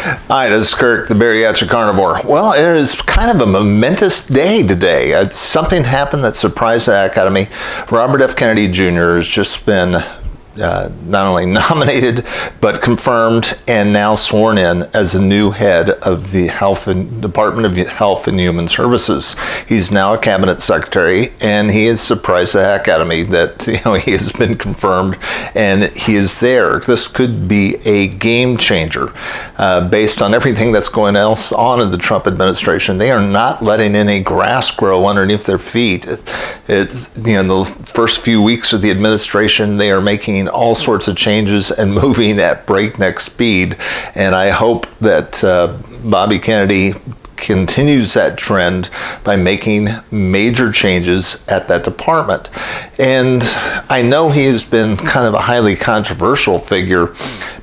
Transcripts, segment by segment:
Hi, this is Kirk, the bariatric carnivore. Well, it is kind of a momentous day today. Something happened that surprised the heck out of me. Robert F. Kennedy Jr. has just been not only nominated, but confirmed and now sworn in as the new head of the Department of Health and Human Services. He's now a cabinet secretary, and he has surprised the heck out of me that he has been confirmed and he is there. This could be a game changer based on everything that's going else on in the Trump administration. They are not letting any grass grow underneath their feet. The first few weeks of the administration, they are making all sorts of changes and moving at breakneck speed, and I hope that Bobby Kennedy continues that trend by making major changes at that department. And I know he has been kind of a highly controversial figure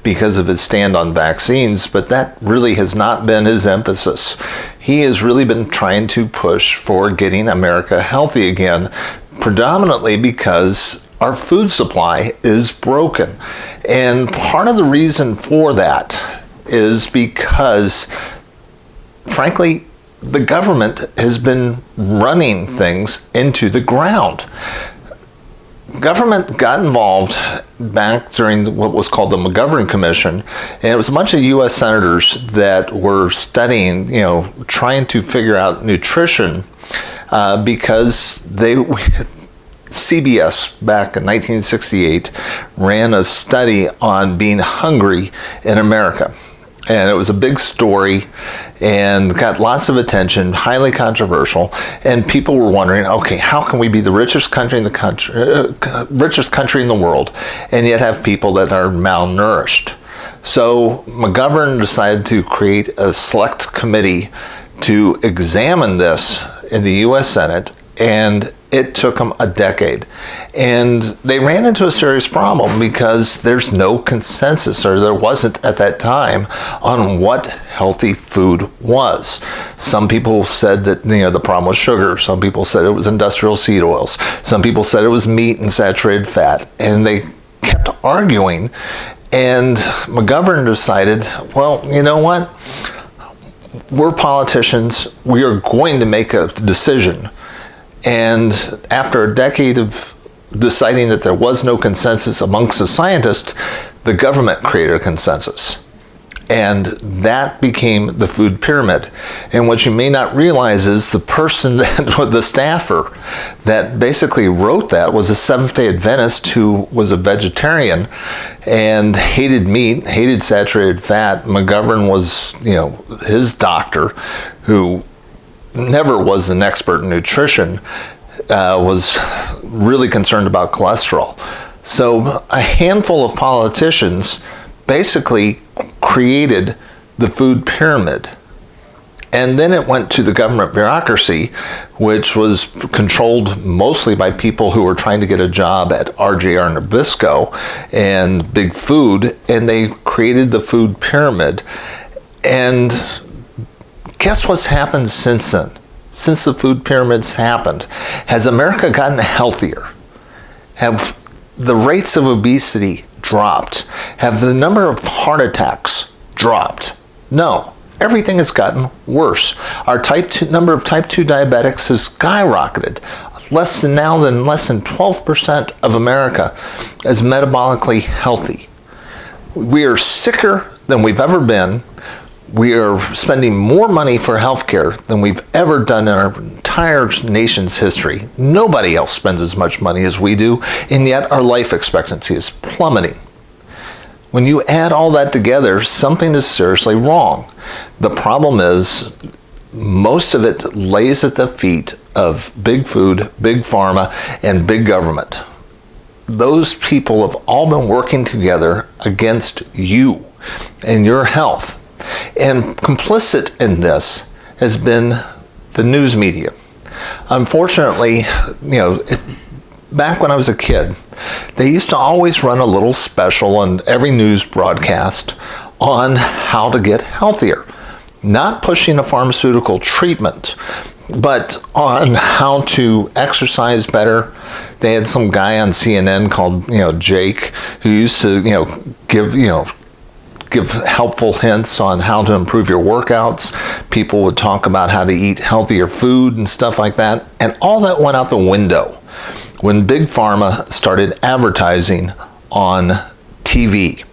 because of his stand on vaccines, but that really has not been his emphasis. He has really been trying to push for getting America healthy again, predominantly because our food supply is broken. And part of the reason for that is because, frankly, the government has been running things into the ground. Government got involved back during what was called the McGovern Commission, and it was a bunch of U.S. senators that were studying, trying to figure out nutrition because CBS back in 1968 ran a study on being hungry in America. And it was a big story and got lots of attention, highly controversial, and people were wondering, okay, how can we be the richest country in the world and yet have people that are malnourished? So McGovern decided to create a select committee to examine this in the U.S. Senate, and it took them a decade. And they ran into a serious problem because there's no consensus, or there wasn't at that time, on what healthy food was. Some people said that the problem was sugar. Some people said it was industrial seed oils. Some people said it was meat and saturated fat. And they kept arguing. And McGovern decided, well, you know what? We're politicians. We are going to make a decision. And after a decade of deciding that there was no consensus amongst the scientists, the government created a consensus. And that became the food pyramid. And what you may not realize is the person the staffer that basically wrote that was a Seventh-day Adventist who was a vegetarian and hated meat, hated saturated fat. McGovern was, his doctor, who never was an expert in nutrition, was really concerned about cholesterol. So a handful of politicians basically created the food pyramid. And then it went to the government bureaucracy, which was controlled mostly by people who were trying to get a job at RJR Nabisco and Big Food, and they created the food pyramid. And guess what's happened since then? Since the food pyramids happened, has America gotten healthier? Have the rates of obesity dropped? Have the number of heart attacks dropped? No. Everything has gotten worse. Our number of type 2 diabetics has skyrocketed. Less than 12% of America is metabolically healthy. We are sicker than we've ever been. We are spending more money for healthcare than we've ever done in our entire nation's history. Nobody else spends as much money as we do, and yet our life expectancy is plummeting. When you add all that together, something is seriously wrong. The problem is most of it lays at the feet of big food, big pharma, and big government. Those people have all been working together against you and your health. And complicit in this has been the news media. Unfortunately, back when I was a kid, they used to always run a little special on every news broadcast on how to get healthier. Not pushing a pharmaceutical treatment, but on how to exercise better. They had some guy on CNN called, Jake, who used to, give, give helpful hints on how to improve your workouts. People would talk about how to eat healthier food and stuff like that. And all that went out the window when Big Pharma started advertising on TV.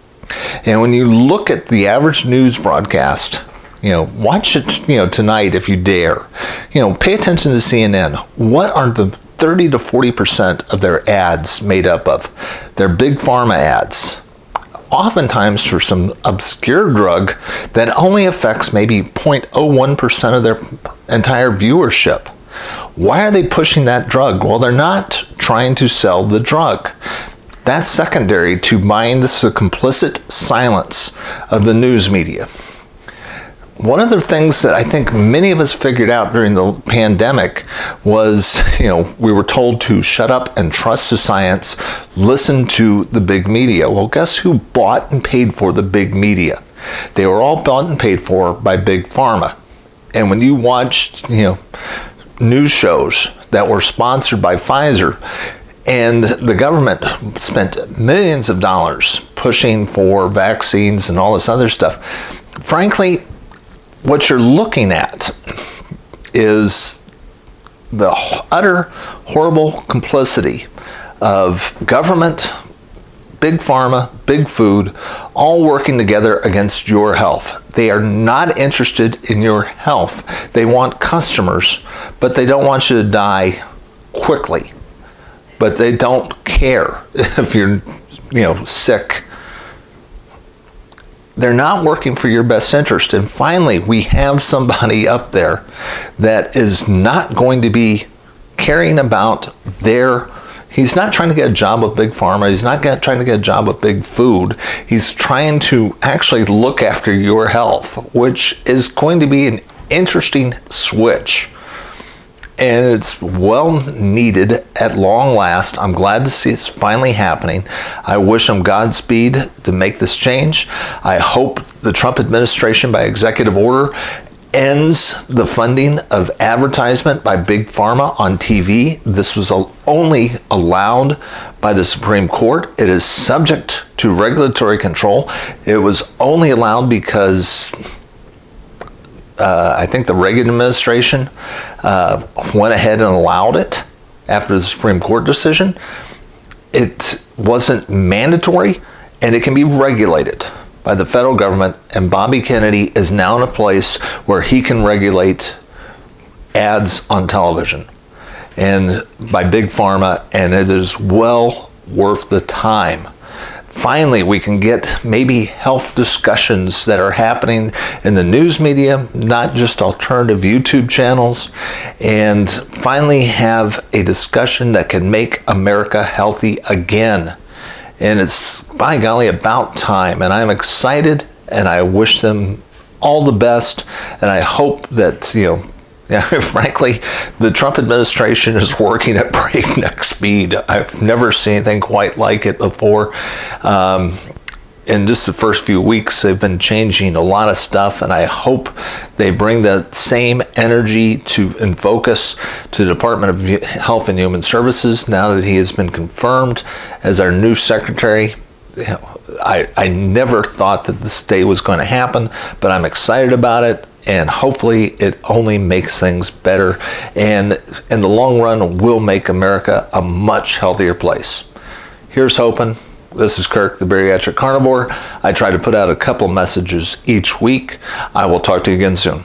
And when you look at the average news broadcast, watch it, tonight if you dare. Pay attention to CNN. What are the 30 to 40% of their ads made up of? They're Big Pharma ads. Oftentimes for some obscure drug that only affects maybe 0.01% of their entire viewership. Why are they pushing that drug? Well, they're not trying to sell the drug. That's secondary to buying the complicit silence of the news media. One of the things that I think many of us figured out during the pandemic was, we were told to shut up and trust the science, listen to the big media. Well, guess who bought and paid for the big media? They were all bought and paid for by Big Pharma. And when you watched, news shows that were sponsored by Pfizer, and the government spent millions of dollars pushing for vaccines and all this other stuff, frankly, what you're looking at is the utter horrible complicity of government, Big Pharma, Big Food, all working together against your health. They are not interested in your health. They want customers, but they don't want you to die quickly. But they don't care if you're, sick. They're not working for your best interest. And finally, we have somebody up there that is not going to be caring about he's not trying to get a job with Big Pharma. He's not trying to get a job with Big Food. He's trying to actually look after your health, which is going to be an interesting switch. And it's well needed at long last. I'm glad to see it's finally happening. I wish him Godspeed to make this change. I hope the Trump administration, by executive order, ends the funding of advertisement by Big Pharma on TV. This was only allowed by the Supreme Court. It is subject to regulatory control. It was only allowed because I think the Reagan administration went ahead and allowed it after the Supreme Court decision. It wasn't mandatory, and it can be regulated by the federal government, and Bobby Kennedy is now in a place where he can regulate ads on television and by Big Pharma, and it is well worth the time. Finally, we can get maybe health discussions that are happening in the news media, not just alternative YouTube channels, and finally have a discussion that can make America healthy again. And it's, by golly, about time. And I'm excited, and I wish them all the best. And I hope that, frankly, the Trump administration is working at breakneck speed. I've never seen anything quite like it before. In just the first few weeks, they've been changing a lot of stuff, and I hope they bring that same energy and focus to the Department of Health and Human Services now that he has been confirmed as our new secretary. I never thought that this day was going to happen, but I'm excited about it. And hopefully it only makes things better, and in the long run will make America a much healthier place. Here's hoping. This is Kirk, the Bariatric Carnivore. I try to put out a couple messages each week. I will talk to you again soon.